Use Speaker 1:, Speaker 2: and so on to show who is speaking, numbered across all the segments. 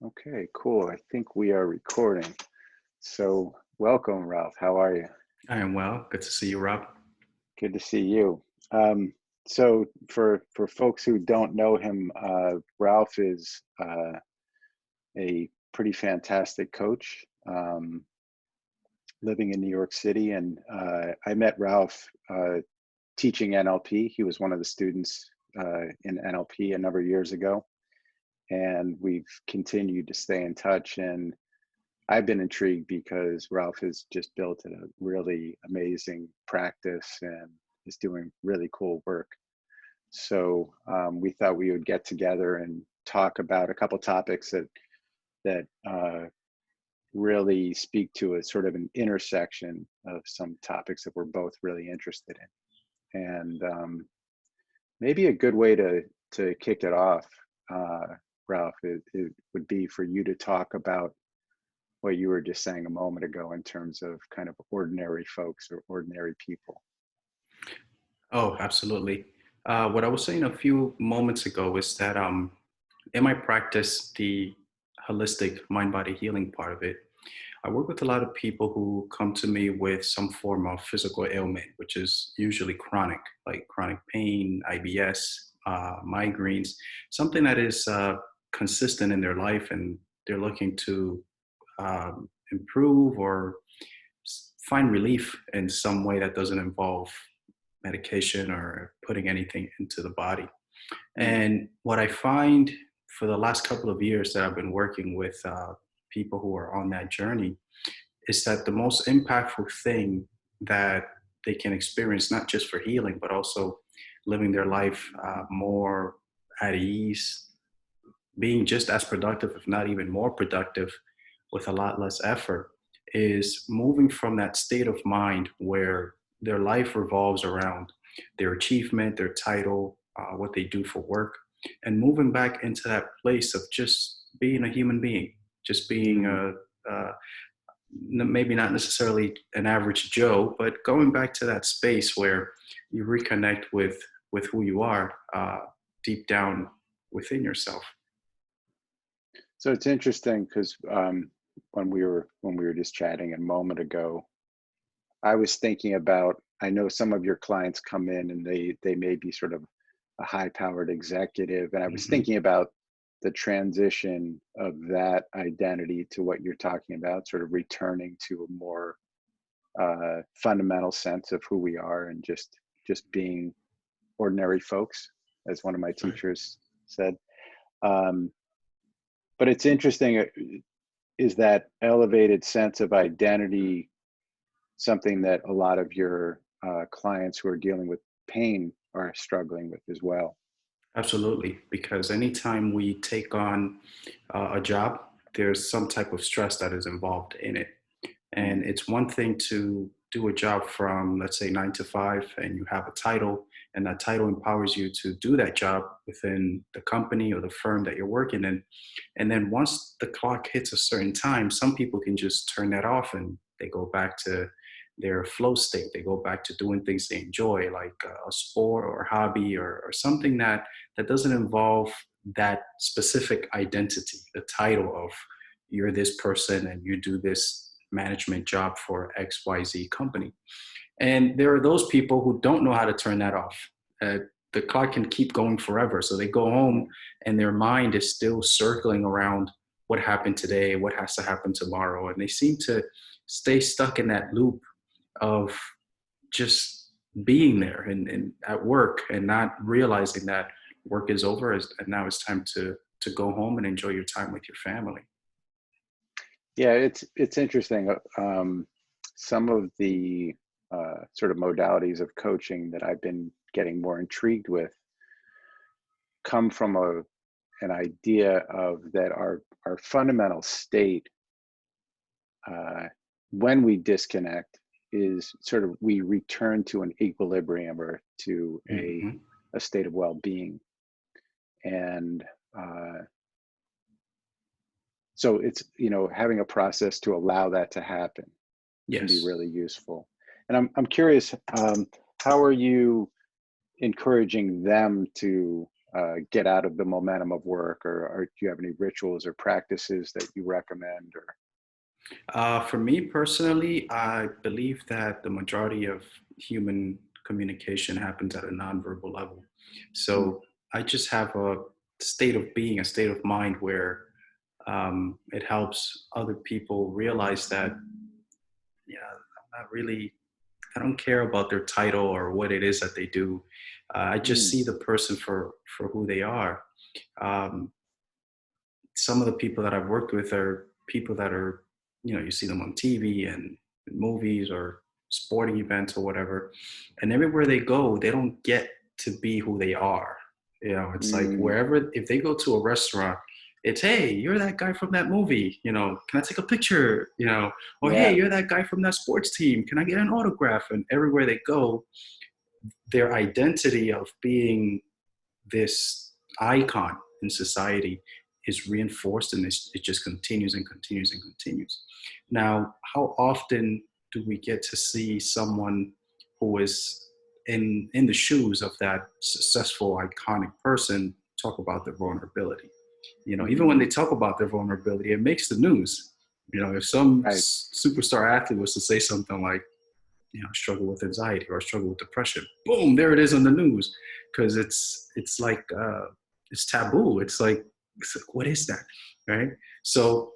Speaker 1: Okay, cool. I think we are recording. So, welcome, Ralph. How are you?
Speaker 2: I am well. Good to see you, Rob.
Speaker 1: Good to see you. For folks who don't know him, Ralph is a pretty fantastic coach living in New York City, and I met Ralph teaching NLP. He was one of the students in NLP a number of years ago, and we've continued to stay in touch. And I've been intrigued because Ralph has just built a really amazing practice and is doing really cool work. So we thought we would get together and talk about a couple topics that really speak to a sort of an intersection of some topics that we're both really interested in. And maybe a good way to kick it off, Ralph, it would be for you to talk about what you were just saying a moment ago in terms of kind of ordinary folks or ordinary people.
Speaker 2: Oh, absolutely. What I was saying a few moments ago is that in my practice, the holistic mind-body healing part of it, I work with a lot of people who come to me with some form of physical ailment, which is usually chronic, like chronic pain, IBS, migraines, something that is consistent in their life, and they're looking to improve or find relief in some way that doesn't involve medication or putting anything into the body.
Speaker 1: Mm.
Speaker 2: And what I find for the last couple of years that I've been working with people who are on that journey is that the most impactful thing that they can experience, not just for healing, but also living their life more at ease, being just as productive, if not even more productive, with a lot less effort, is moving from that state of mind where their life revolves around their achievement, their title, what they do for work, and moving back into that place of just being a human being, just being
Speaker 1: Mm.
Speaker 2: maybe not necessarily an average Joe, but going back to that space where you reconnect with who you are deep down within yourself.
Speaker 1: So it's interesting because when we were just chatting a moment ago, I was thinking about, I know some of your clients come in and they may be sort of a high-powered executive, and I was
Speaker 2: Hmm.
Speaker 1: thinking about the transition of that identity to what you're talking about, sort of returning to a more fundamental sense of who we are and just being ordinary folks, as one of my
Speaker 2: Right.
Speaker 1: teachers said. Um, but it's interesting, is that elevated sense of identity something that a lot of your clients who are dealing with pain are struggling with as well?
Speaker 2: Absolutely, because anytime we take on a job, there's some type of stress that is involved in it. And
Speaker 1: Mm.
Speaker 2: it's one thing to do a job from, let's say, 9 to 5, and you have a title, and that title empowers you to do that job within the company or the firm that you're working in. And then once the clock hits a certain time, some people can just turn that off and they go back to their flow state. They go back to doing things they enjoy, like a sport or hobby or something that doesn't involve that specific identity, the title of you're this person and you do this management job for XYZ company. And there are those people who don't know how to turn that off. The clock can keep going forever. So they go home and their mind is still circling around what happened today, what has to happen tomorrow. And they seem to stay stuck in that loop of just being there and at work and not realizing that work is over and now it's time to go home and enjoy your time with your family.
Speaker 1: Yeah, it's interesting. Some of the sort of modalities of coaching that I've been getting more intrigued with come from an idea of that our fundamental state uh, when we disconnect is sort of we return to an equilibrium or to
Speaker 2: Hmm.
Speaker 1: a state of well-being. And uh, so it's, having a process to allow that to happen can be
Speaker 2: Yes.
Speaker 1: really useful. And I'm curious, how are you encouraging them to get out of the momentum of work, or do you have any rituals or practices that you recommend? Or
Speaker 2: For me personally, I believe that the majority of human communication happens at a nonverbal level.
Speaker 1: mm,
Speaker 2: So I just have a state of being, a state of mind where it helps other people realize that, yeah, I'm not really, I don't care about their title or what it is that they do. I just
Speaker 1: mm,
Speaker 2: see the person for who they are. Um, some of the people that I've worked with are people that are, you see them on TV and movies or sporting events or whatever. And everywhere they go, they don't get to be who they are. It's like
Speaker 1: mm,
Speaker 2: wherever, if they go to a restaurant, it's, hey, you're that guy from that movie, can I take a picture? Or hey,
Speaker 1: yeah,
Speaker 2: you're that guy from that sports team. Can I get an autograph? And everywhere they go, their identity of being this icon in society is reinforced, and it just continues and continues and continues. Now, how often do we get to see someone who is in the shoes of that successful, iconic person talk about their vulnerability? Even when
Speaker 1: hmm,
Speaker 2: they talk about their vulnerability, it makes the news. If some
Speaker 1: right.
Speaker 2: superstar athlete was to say something like, struggle with anxiety or struggle with depression, boom, there it is on the news, because it's like it's taboo. It's like, what is that, right? So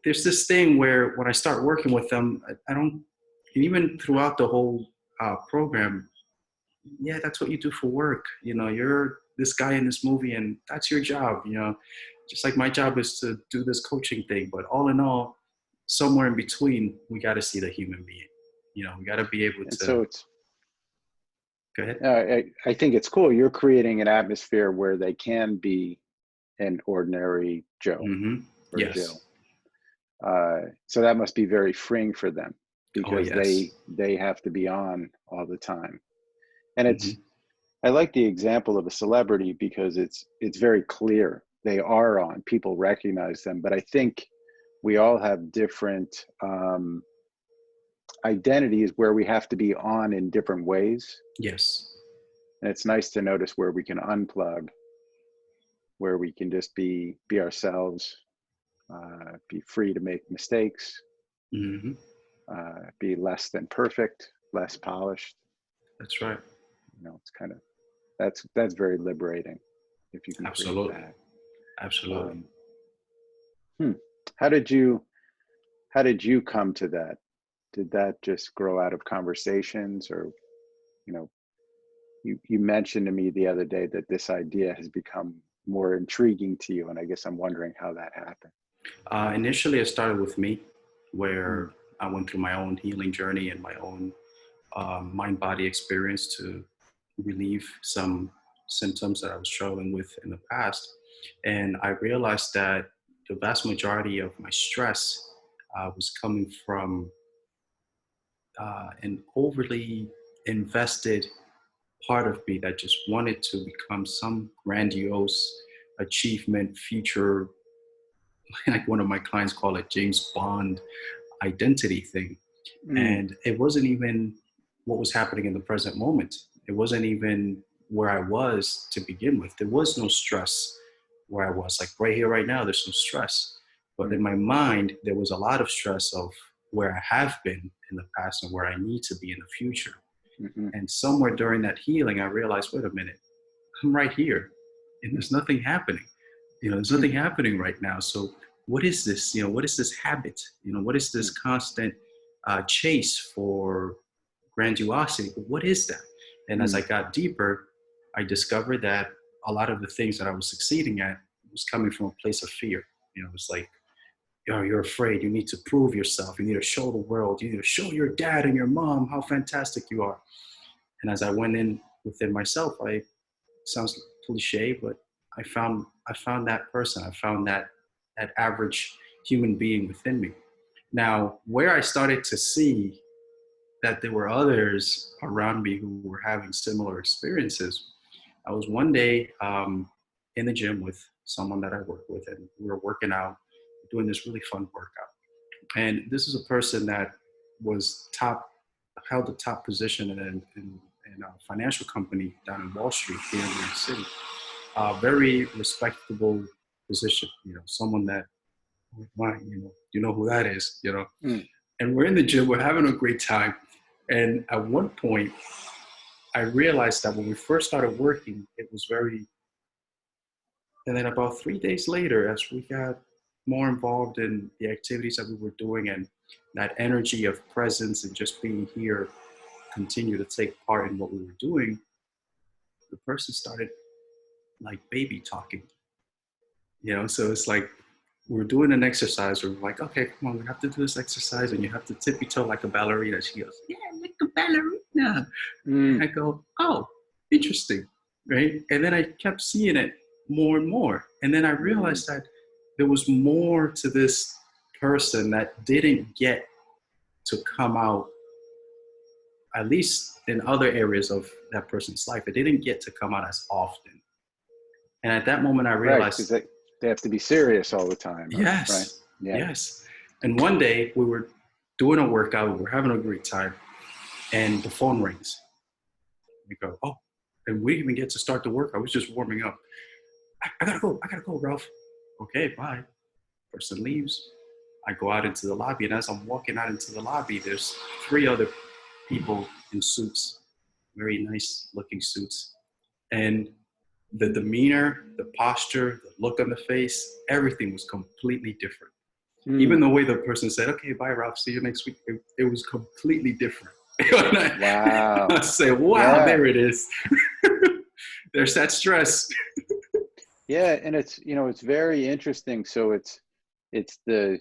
Speaker 2: there's this thing where when I start working with them, I don't, and even throughout the whole program, yeah, that's what you do for work. You're this guy in this movie, and that's your job. Just like my job is to do this coaching thing, but all in all, somewhere in between, we got to see the human being. We got to be able
Speaker 1: And
Speaker 2: to
Speaker 1: so it's,
Speaker 2: go ahead.
Speaker 1: I think it's cool. You're creating an atmosphere where they can be an ordinary Joe
Speaker 2: Mm-hmm.
Speaker 1: or Jill.
Speaker 2: Yes.
Speaker 1: So that must be very freeing for them,
Speaker 2: Oh,
Speaker 1: because
Speaker 2: yes.
Speaker 1: they have to be on all the time. And
Speaker 2: Mm-hmm.
Speaker 1: I like the example of a celebrity because it's very clear they are on. People recognize them, but I think we all have different identities where we have to be on in different ways.
Speaker 2: Yes.
Speaker 1: And it's nice to notice where we can unplug, where we can just be ourselves, be free to make mistakes,
Speaker 2: Mm-hmm.
Speaker 1: be less than perfect, less polished.
Speaker 2: That's right.
Speaker 1: It's kind of, that's very liberating if you can create
Speaker 2: Absolutely.
Speaker 1: that.
Speaker 2: Absolutely.
Speaker 1: Um, hmm. How did you come to that? Did that just grow out of conversations, or you know, you mentioned to me the other day that this idea has become more intriguing to you, and I guess I'm wondering how that happened.
Speaker 2: Initially, it started with me,
Speaker 1: Mm,
Speaker 2: where I went through my own healing journey and my own mind body experience to relieve some symptoms that I was struggling with in the past. And I realized that the vast majority of my stress was coming from an overly invested part of me that just wanted to become some grandiose achievement, future, like one of my clients call it, James Bond identity thing.
Speaker 1: mm,
Speaker 2: And it wasn't even what was happening in the present moment. It wasn't even where I was to begin with. There was no stress where I was. Like right here, right now, there's no stress. But in
Speaker 1: mm,
Speaker 2: my mind, there was a lot of stress of where I have been in the past and where I need to be in the future.
Speaker 1: mm,
Speaker 2: And somewhere during that healing, I realized, wait a minute, I'm right here and there's nothing happening. There's
Speaker 1: mm,
Speaker 2: nothing happening right now. So what is this? What is this habit? What is this
Speaker 1: mm,
Speaker 2: constant chase for grandiosity? What is that? And as
Speaker 1: mm,
Speaker 2: I got deeper, I discovered that a lot of the things that I was succeeding at was coming from a place of fear. It's like, you're afraid. You need to prove yourself. You need to show the world. You need to show your dad and your mom how fantastic you are. And as I went in within myself, sounds cliche, but I found that person. I found that average human being within me. Now, where I started to see that there were others around me who were having similar experiences, I was one day in the gym with someone that I work with, and we were working out, doing this really fun workout. And this is a person that was held the top position in a financial company down in Wall Street here in New York City. a very respectable position, someone that, why, you know who that is,
Speaker 1: Mm.
Speaker 2: and we're in the gym, we're having a great time. And at one point, I realized that when we first started working, it was very, and then about 3 days later, as we got more involved in the activities that we were doing, and that energy of presence and just being here continue to take part in what we were doing, the person started like baby talking, so it's like we're doing an exercise. We're like, okay, come on, we have to do this exercise, and you have to tippy toe like a ballerina. She goes, yeah, like a ballerina. And
Speaker 1: Mm.
Speaker 2: I go, oh, interesting, right? And then I kept seeing it more and more. And then I realized that there was more to this person that didn't get to come out, at least in other areas of that person's life. It didn't get to come out as often. And at that moment, I
Speaker 1: Right, because
Speaker 2: realized,
Speaker 1: they have to be serious all the time, right?
Speaker 2: yes,
Speaker 1: Yeah.
Speaker 2: yes. And one day we were doing a workout, we were having a great time, and the phone rings. We go, oh, and we didn't even get to start the work. I was just warming up. I gotta go, Ralph. Okay, bye. Person leaves. I go out into the lobby, and as I'm walking out into the lobby, there's 3 other people in suits, very nice looking suits. And the demeanor, the posture, the look on the face, everything was completely different. Even the way the person said, okay, bye, Ralph, see you next week, it was completely different.
Speaker 1: Wow.
Speaker 2: I say, wow,
Speaker 1: Yeah.
Speaker 2: there it is. There's that stress.
Speaker 1: Yeah, and it's very interesting. So it's the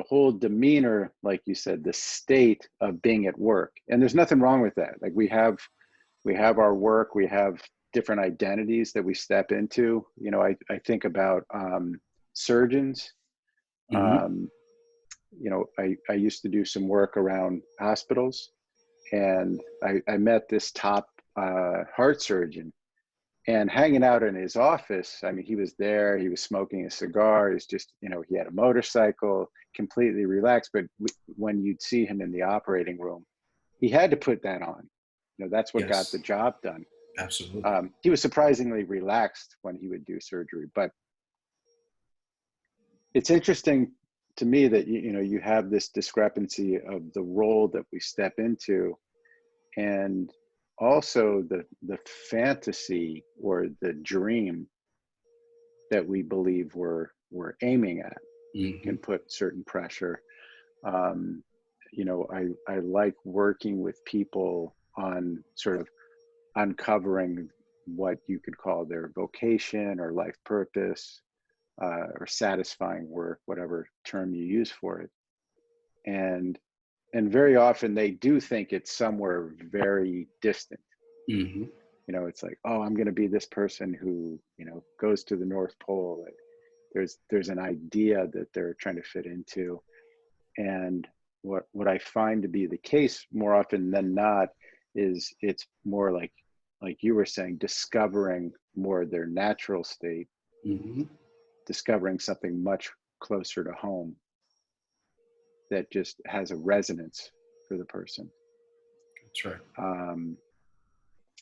Speaker 1: whole demeanor, like you said, the state of being at work. And there's nothing wrong with that. Like we have our work, we have different identities that we step into. I think about surgeons.
Speaker 2: Mm-hmm.
Speaker 1: I used to do some work around hospitals, and I met this top heart surgeon, and hanging out in his office. I mean, he was there, he was smoking a cigar. He's just, he had a motorcycle, completely relaxed. But when you'd see him in the operating room, he had to put that on. That's what got
Speaker 2: Yes,
Speaker 1: the job done.
Speaker 2: absolutely.
Speaker 1: He was surprisingly relaxed when he would do surgery. But it's interesting to me that you have this discrepancy of the role that we step into, and also the fantasy or the dream that we believe we're aiming at.
Speaker 2: Mm-hmm.
Speaker 1: Can put certain pressure. I like working with people on sort of uncovering what you could call their vocation or life purpose, or satisfying work, whatever term you use for it. And very often they do think it's somewhere very distant.
Speaker 2: Mm-hmm.
Speaker 1: It's like, oh, I'm going to be this person who, goes to the North Pole. There's an idea that they're trying to fit into. And what I find to be the case more often than not is it's more like you were saying, discovering more their natural state,
Speaker 2: Mm-hmm.
Speaker 1: discovering something much closer to home that just has a resonance for the person.
Speaker 2: That's right.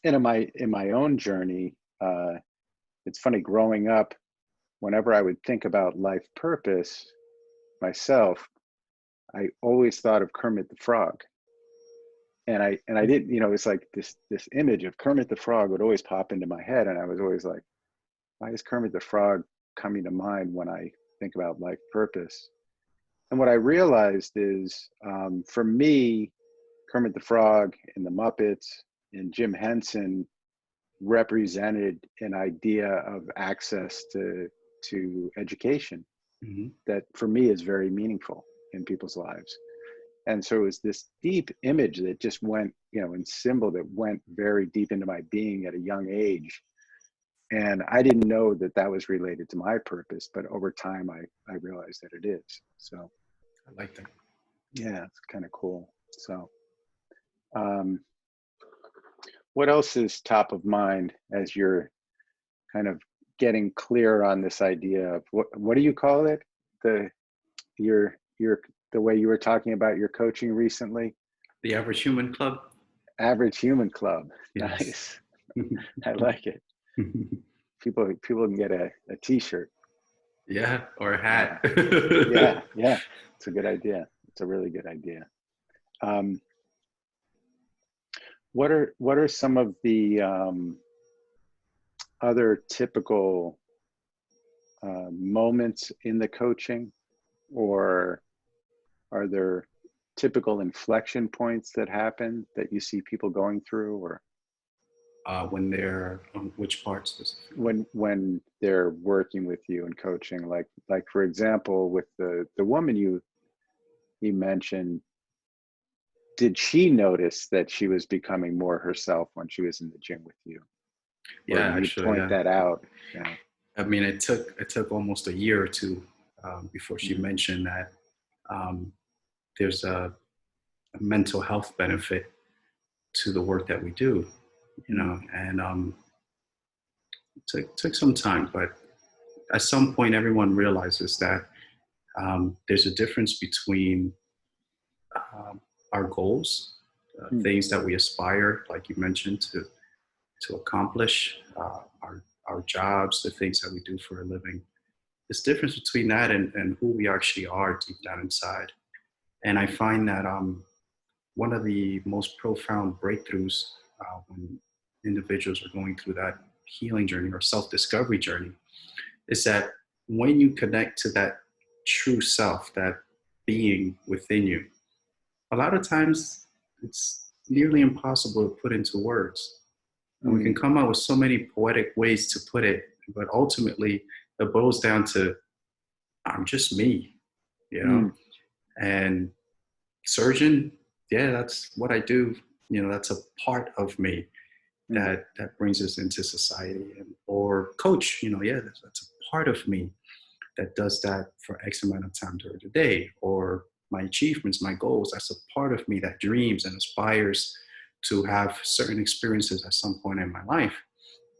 Speaker 1: And in my own journey, it's funny, growing up, whenever I would think about life purpose myself, I always thought of Kermit the Frog. And I didn't, it's like this image of Kermit the Frog would always pop into my head. And I was always like, why is Kermit the Frog coming to mind when I think about life purpose? And what I realized is, for me, Kermit the Frog and the Muppets and Jim Henson represented an idea of access to education
Speaker 2: Mm-hmm.
Speaker 1: that for me is very meaningful in people's lives. And so it was this deep image that just went, and symbol that went very deep into my being at a young age. And I didn't know that that was related to my purpose, but over time I realized that it is. So
Speaker 2: I like that.
Speaker 1: yeah, it's kind of cool. So what else is top of mind as you're kind of getting clear on this idea of what do you call it? Your the way you were talking about your coaching recently?
Speaker 2: The Average Human Club.
Speaker 1: Average Human Club.
Speaker 2: Yes.
Speaker 1: Nice. I like it. People can get a t-shirt.
Speaker 2: Yeah, or a hat.
Speaker 1: Yeah, it's a good idea. It's a really good idea. What are some of the other typical moments in the coaching, or are there typical inflection points that happen that you see people going through, or
Speaker 2: When they're on which parts specifically?
Speaker 1: when they're working with you and coaching, like for example, with the woman you mentioned, did she notice that she was becoming more herself when she was in the gym with you, or
Speaker 2: Yeah,
Speaker 1: did you
Speaker 2: actually,
Speaker 1: point
Speaker 2: yeah.
Speaker 1: that out? Yeah.
Speaker 2: I mean, it took almost a year or two before she
Speaker 1: Mm-hmm.
Speaker 2: mentioned that there's a mental health benefit to the work that we do, you know, and took some time, but at some point, everyone realizes that there's a difference between um, our goals,
Speaker 1: Mm-hmm.
Speaker 2: things that we aspire, like you mentioned, to accomplish, our jobs, the things that we do for a living. There's a difference between that and who we actually are deep down inside. And I find that one of the most profound breakthroughs when individuals are going through that healing journey or self-discovery journey is that when you connect to that true self, that being within you, a lot of times it's nearly impossible to put into words. And we can come up with so many poetic ways to put it, but ultimately it boils down to I'm just me, you know? And surgeon, yeah, that's what I do. You know, that's a part of me that brings us into society. And or coach, you know, yeah, that's a part of me that does that for X amount of time during the day. Or my achievements, my goals, that's a part of me that dreams and aspires to have certain experiences at some point in my life.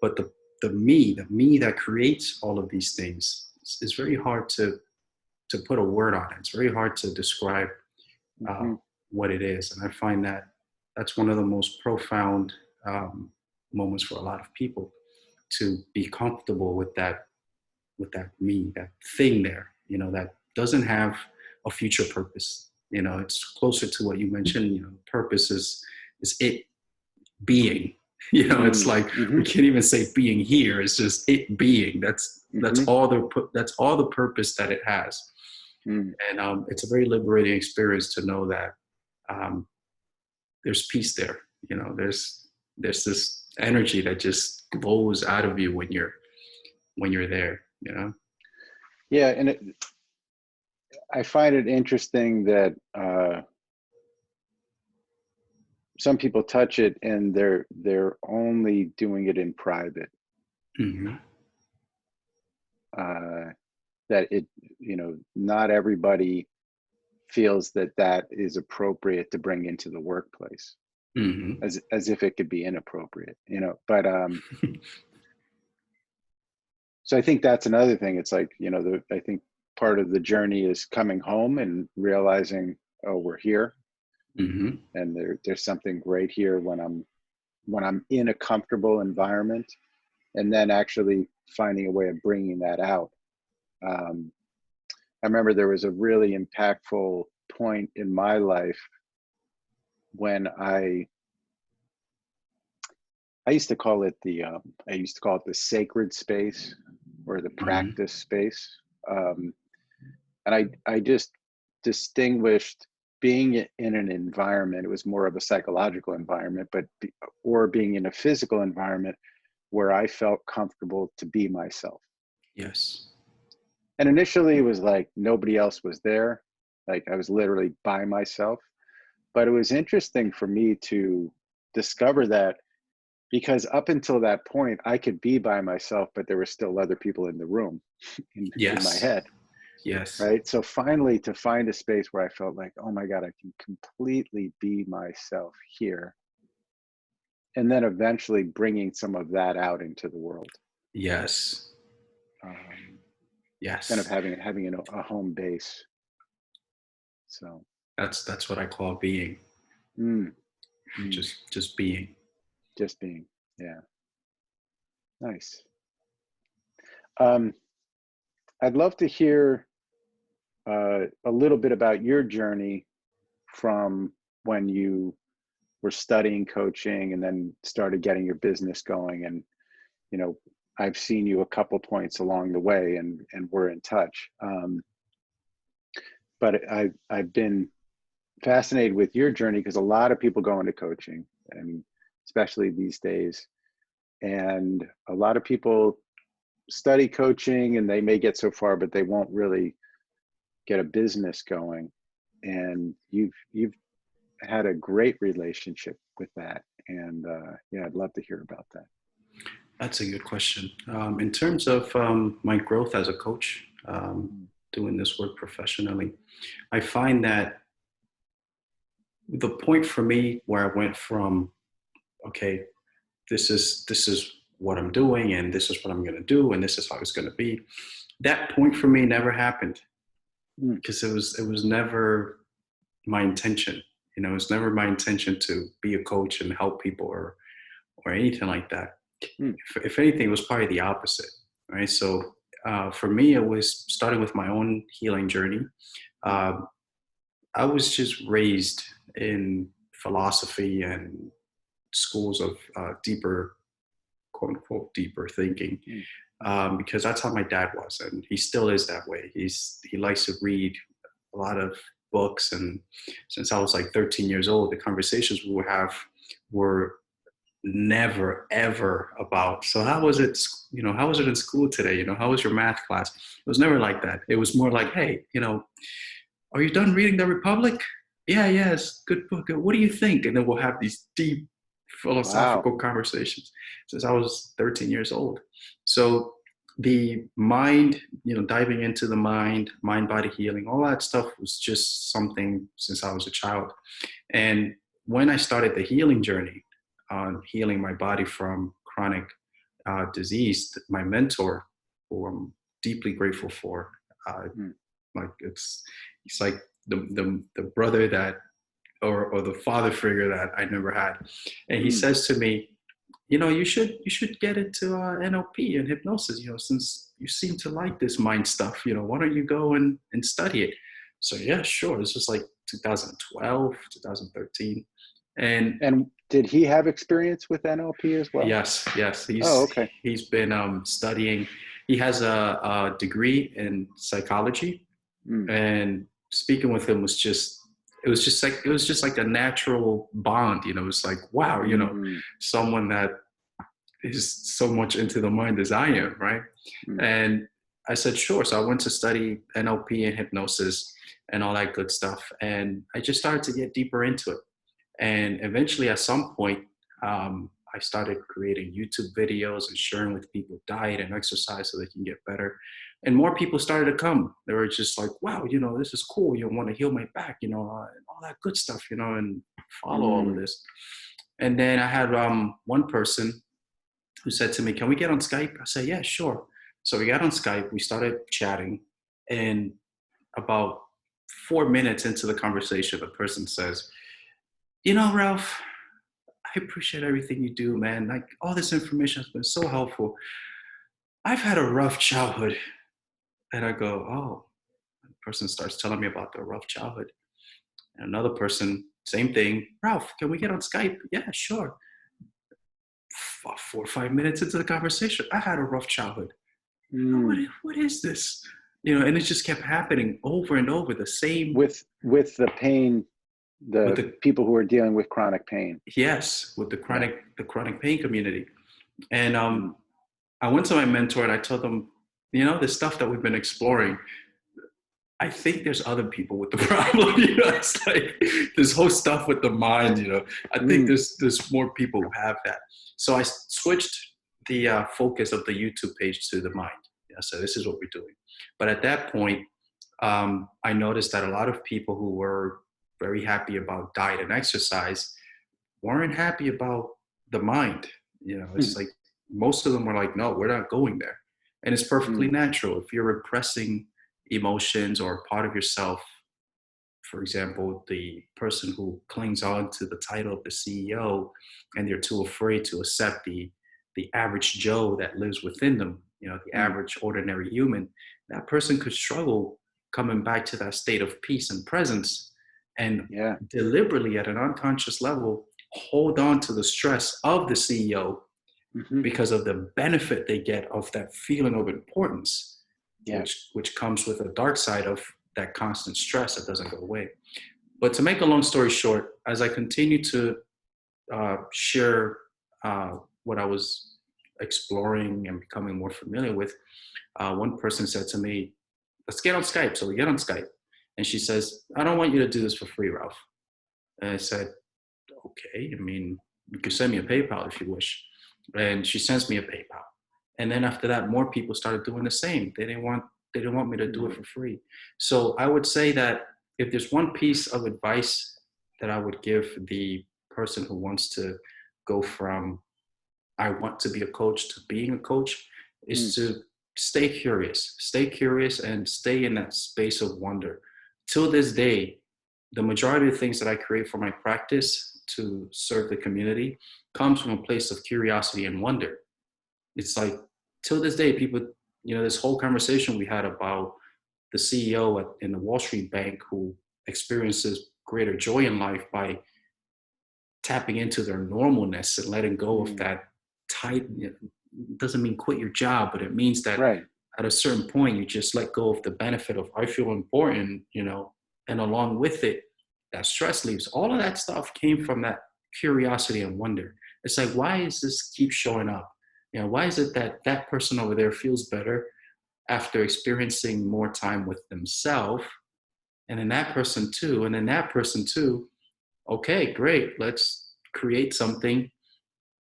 Speaker 2: But the me that creates all of these things is very hard to put a word on it. It's very hard to describe
Speaker 1: Mm-hmm.
Speaker 2: what it is. And I find that that's one of the most profound moments for a lot of people, to be comfortable with that me, that thing there, you know, that doesn't have a future purpose. You know, it's closer to what you mentioned. You know, purpose is it being. You know, it's like we can't even say being here. It's just it being. That's all the purpose that it has. And it's a very liberating experience to know that there's peace there. You know, there's this energy that just glows out of you when you're there. You know.
Speaker 1: Yeah, and I find it interesting that some people touch it and they're only doing it in private.
Speaker 2: Mm-hmm.
Speaker 1: That it, you know, not everybody feels that is appropriate to bring into the workplace,
Speaker 2: Mm-hmm.
Speaker 1: as if it could be inappropriate, you know. But so I think that's another thing. It's like, you know, I think part of the journey is coming home and realizing, oh, we're here,
Speaker 2: Mm-hmm.
Speaker 1: and there's something great here when I'm in a comfortable environment, and then actually finding a way of bringing that out. I remember there was a really impactful point in my life when I used to call it the sacred space, or the
Speaker 2: Mm-hmm.
Speaker 1: practice space. And I just distinguished being in an environment, it was more of a psychological environment, or being in a physical environment where I felt comfortable to be myself.
Speaker 2: Yes.
Speaker 1: And initially it was like nobody else was there. Like I was literally by myself. But it was interesting for me to discover that, because up until that point, I could be by myself, but there were still other people in the room in my
Speaker 2: Yes.
Speaker 1: head.
Speaker 2: Yes.
Speaker 1: Right. So finally, to find a space where I felt like, oh my God, I can completely be myself here. And then eventually bringing some of that out into the world.
Speaker 2: Yes.
Speaker 1: Kind of
Speaker 2: Yes.
Speaker 1: having a home base. So
Speaker 2: That's what I call being.
Speaker 1: mm,
Speaker 2: Just being.
Speaker 1: just being. Yeah. Nice. Um, I'd love to hear a little bit about your journey from when you were studying coaching and then started getting your business going. And, you know, I've seen you a couple points along the way, and we're in touch. But I've been fascinated with your journey because a lot of people go into coaching, and especially these days, and a lot of people study coaching and they may get so far, but they won't really get a business going. And you've had a great relationship with that, and yeah, I'd love to hear about that.
Speaker 2: That's a good question. In terms of my growth as a coach, doing this work professionally, I find that the point for me where I went from, okay, this is what I'm doing, and this is what I'm going to do, and this is how it's going to be. That point for me never happened because it was never my intention. You know, it was never my intention to be a coach and help people or anything like that. If anything, it was probably the opposite, right? So for me, it was starting with my own healing journey. I was just raised in philosophy and schools of deeper, quote unquote, deeper thinking, because that's how my dad was, and he still is that way. He likes to read a lot of books, and since I was like 13 years old, the conversations we would have were never ever about, so how was it, you know, how was it in school today, you know, how was your math class? It was never like that. It was more like, hey, you know, are you done reading The Republic? Yes, good book. What do you think? And then we'll have these deep philosophical conversations since I was 13 years old. So the mind, you know, diving into the mind body healing, all that stuff was just something since I was a child. And when I started the healing journey on healing my body from chronic disease, my mentor, who I'm deeply grateful for, like he's like the brother that, or the father figure that I never had. And he says to me, you know, you should get into NLP and hypnosis, you know, since you seem to like this mind stuff, you know, why don't you go and study it? So yeah, sure. It's just like 2012, 2013. And
Speaker 1: did he have experience with NLP as well?
Speaker 2: Yes.
Speaker 1: Okay.
Speaker 2: He's been studying. He has a degree in psychology, and speaking with him was just like a natural bond. You know, it's like, wow, you know, someone that is so much into the mind as I am, right? And I said, sure. So I went to study NLP and hypnosis and all that good stuff, and I just started to get deeper into it. And eventually, at some point, I started creating YouTube videos and sharing with people diet and exercise so they can get better. And more people started to come. They were just like, wow, you know, this is cool. You want to heal my back, you know, and all that good stuff, you know, and follow all of this. And then I had one person who said to me, can we get on Skype? I said, yeah, sure. So we got on Skype. We started chatting. And about 4 minutes into the conversation, the person says, you know, Ralph, I appreciate everything you do, man. Like, all this information has been so helpful. I've had a rough childhood. And I go, oh. The person starts telling me about their rough childhood. And another person, same thing. Ralph, can we get on Skype? Yeah, sure. 4 or 5 minutes into the conversation, I had a rough childhood. What is this? You know, and it just kept happening over and over. The same
Speaker 1: with the pain. The people who are dealing with chronic pain.
Speaker 2: Yes, with the chronic pain community. And I went to my mentor and I told them, you know, the stuff that we've been exploring, I think there's other people with the problem. You know, it's like this whole stuff with the mind, you know, I think there's more people who have that. So I switched the focus of the YouTube page to the mind. Yeah, so this is what we're doing. But at that point, I noticed that a lot of people who were very happy about diet and exercise weren't happy about the mind. You know, it's like most of them were like, no, we're not going there. And it's perfectly natural. If you're repressing emotions or part of yourself, for example, the person who clings on to the title of the CEO and they're too afraid to accept the average Joe that lives within them, the average ordinary human, that person could struggle coming back to that state of peace and presence, and
Speaker 1: Yeah.
Speaker 2: deliberately at an unconscious level hold on to the stress of the CEO
Speaker 1: Hmm.
Speaker 2: because of the benefit they get of that feeling of importance,
Speaker 1: Yeah.
Speaker 2: which comes with a dark side of that constant stress that doesn't go away. But to make a long story short, as I continue to share what I was exploring and becoming more familiar with, one person said to me, "Let's get on Skype." So we get on Skype, and she says, "I don't want you to do this for free, Ralph." And I said, "Okay, I mean, you could send me a PayPal if you wish." And she sends me a PayPal. And then after that, more people started doing the same. They didn't want me to do it for free. So I would say that if there's one piece of advice that I would give the person who wants to go from I want to be a coach to being a coach, is
Speaker 1: Mm.
Speaker 2: to stay curious and stay in that space of wonder. Till this day, the majority of the things that I create for my practice to serve the community comes from a place of curiosity and wonder. It's like, till this day, people, this whole conversation we had about the CEO in the Wall Street bank who experiences greater joy in life by tapping into their normalness and letting go of
Speaker 1: Mm.
Speaker 2: that tight. Doesn't mean quit your job, but it means that
Speaker 1: Right.
Speaker 2: at a certain point you just let go of the benefit of I feel important, and along with it, that stress leaves. All of that stuff came from that curiosity and wonder. It's like, why is this keep showing up? Why is it that that person over there feels better after experiencing more time with themselves, and then that person too, and then that person too? Okay, great. Let's create something,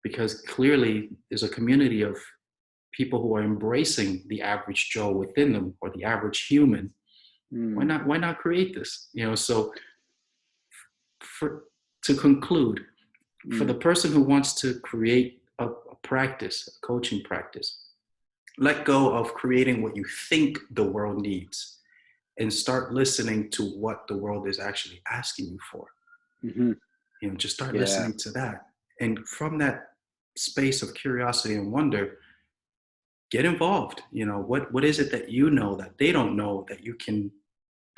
Speaker 2: because clearly there's a community of people who are embracing the average Joe within them, or the average human. Why
Speaker 1: Mm.
Speaker 2: not? Why not create this? So for to conclude, for the
Speaker 1: Mm.
Speaker 2: person who wants to create a practice, a coaching practice, let go of creating what you think the world needs and start listening to what the world is actually asking you for.
Speaker 1: Hmm.
Speaker 2: Just start
Speaker 1: Yeah.
Speaker 2: listening to that. And from that space of curiosity and wonder, get involved. What is it that that they don't know, that you can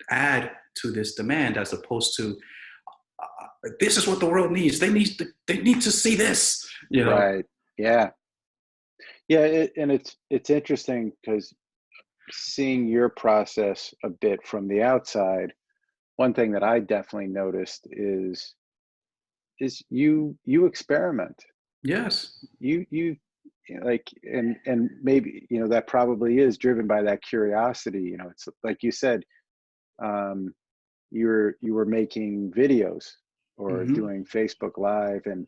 Speaker 2: add to this demand, as opposed to this is what the world needs. They need to see this.
Speaker 1: Right. Yeah. Yeah. And it's interesting because seeing your process a bit from the outside, one thing that I definitely noticed is you experiment.
Speaker 2: Yes.
Speaker 1: You like, and maybe that probably is driven by that curiosity. It's like you said, um, you were making videos or
Speaker 2: Hmm.
Speaker 1: doing Facebook Live, and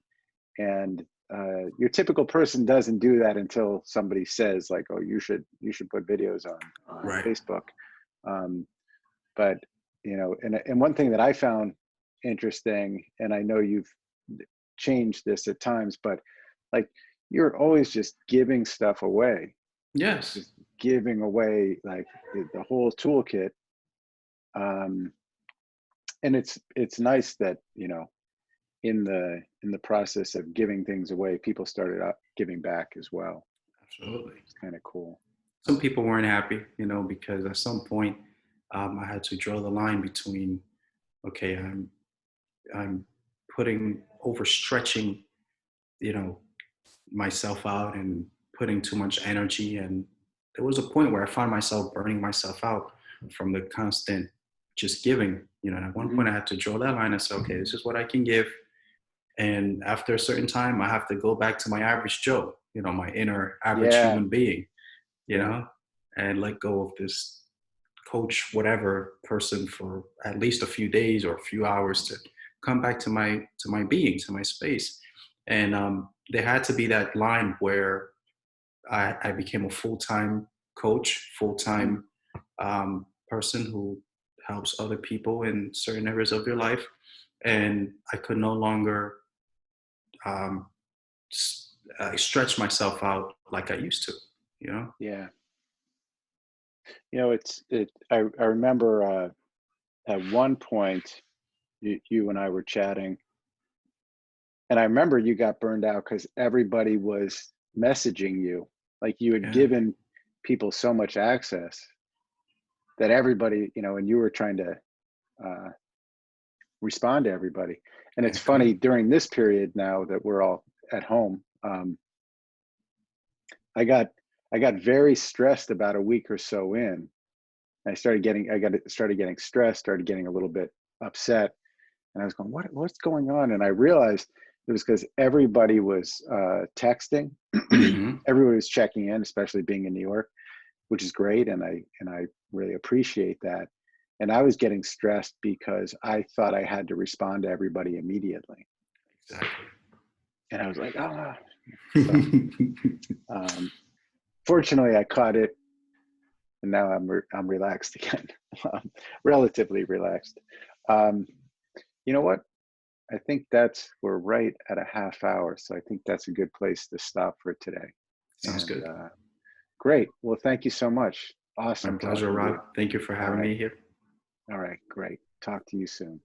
Speaker 1: your typical person doesn't do that until somebody says like, oh, you should put videos on
Speaker 2: Right.
Speaker 1: Facebook. um, but and one thing that I found interesting, and I know you've changed this at times, but like, you're always just giving stuff away,
Speaker 2: Yes.
Speaker 1: just giving away like the whole toolkit. um, and it's nice that in the process of giving things away, people started up giving back as well.
Speaker 2: Absolutely.
Speaker 1: It's kind of cool.
Speaker 2: Some people weren't happy, because at some point, I had to draw the line between, okay, I'm putting overstretching, you know, myself out and putting too much energy. And there was a point where I found myself burning myself out from the constant just giving, and at one
Speaker 1: Hmm.
Speaker 2: point I had to draw that line and say, okay, this is what I can give. And after a certain time, I have to go back to my average Joe, my inner average
Speaker 1: Yeah.
Speaker 2: human being, you
Speaker 1: Yeah.
Speaker 2: know, and let go of this coach, whatever person for at least a few days or a few hours to come back to my being, to my space. And there had to be that line where I became a full-time coach,
Speaker 1: Hmm.
Speaker 2: full-time person who helps other people in certain areas of their life. And I could no longer um, stretch myself out like I used to.
Speaker 1: Yeah. I remember at one point you and I were chatting, and I remember you got burned out because everybody was messaging you. Like, you had
Speaker 2: Yeah.
Speaker 1: given people so much access that everybody, and you were trying to respond to everybody. And it's funny, during this period now that we're all at home, I got very stressed about a week or so in. I started getting stressed, started getting a little bit upset, and I was going, what's going on? And I realized it was because everybody was texting, everybody was checking in, especially being in New York, which is great, and I really appreciate that. And I was getting stressed because I thought I had to respond to everybody immediately.
Speaker 2: Exactly.
Speaker 1: And I was like, So, fortunately, I caught it, and now I'm relaxed again, relatively relaxed. You know what? I think we're right at a half hour, so I think that's a good place to stop for today.
Speaker 2: Sounds good.
Speaker 1: Great. Well, thank you so much. Awesome.
Speaker 2: My pleasure, Rob. Thank you for having me here.
Speaker 1: All right, great. Talk to you soon.